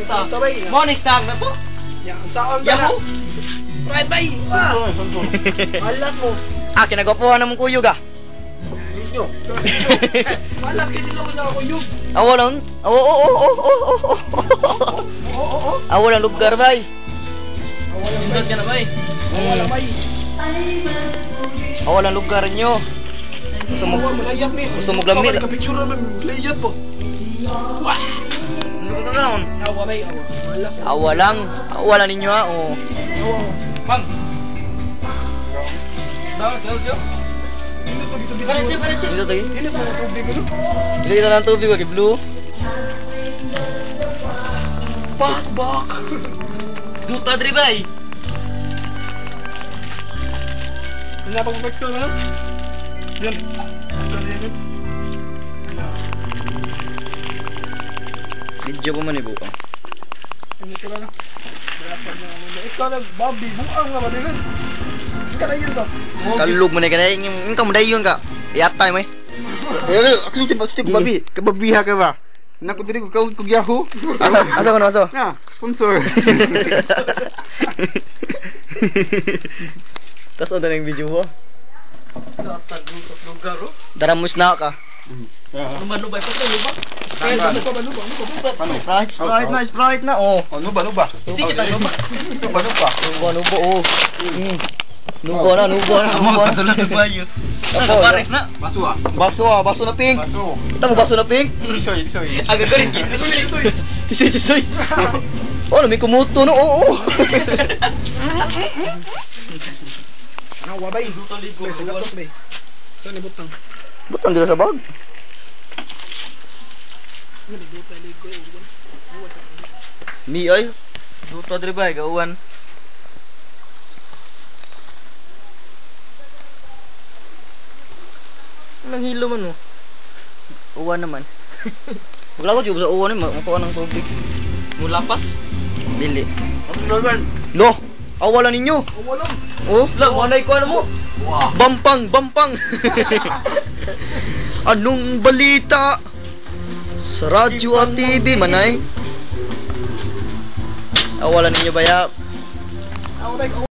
Sa Monistar na to? Yan, saan ka na? Yahoo! Sprite bay! Alas mo! Ah, kinagapuhan naman kuyog ah. Inyo! Malas kasi lang na ako yun! Awalang, awalang lugar bay. Sindot ka na ba eh? Awalang bay! Awalang lugar nyo. Gusto mo, Malayap mi! gusto mo glamit. Kapicture naman, layap po! Wah! Ano ka naman? Awa bay, awa! Malas! Awalang ninyo ah. Oh. Awa! Ma'am! Dapat, dapat. Hindi to, dito, dito! Karetsi! Dito tayo. Hindi to, tubig ko no? Dito na lang tubig wag blue. Pass back! Duta dri bay! Napag-picture mo no? Yan! Yan! Video ko man ibu. Hindi ka na. Ikaw na, Bobby, buang nga ba din? Ikaw na yun ba? Kalug mo na kanay yung kamdayon ka. Iyatay mo eh. Aku tu pasti babi, kebabiha ke ba? Nak aku tadi kau Yahoo. Asa ko na aso. Ya, sponsor. Tas ada yang video mo. Datag lutas lugar oh. Daramus na ka. Lumano ba? Pagka luba? Sprite na oh. Oh, nuba. Isikit ang luba. Nuba. Nubo oh. Nubo na. Katulad ng bayo. Apo, Paris na. Baso na pink. Kita mo baso na pink? Isoy. Agad ko rin. Tisoy. Oh, may kumuto no. Oo. Awa bay! Duta ligo. Bay, tagatok bay! Saan ni butang? Butang dila sa bag. Duta ligo yun. Mi ay. Duto diri ba gauwan. Nang hilo man oh. Uwan naman. Wala ko juga sa uwan ni makuha ng tubig. Mulapas. Dili. Ang normal. Lo, awalan ninyo. Awalang! Oh, Lang, manay ko ano mo? bampang. Anong balita? Sa radyo at TV manay. Awalan ninyo ba ya? Awa bay!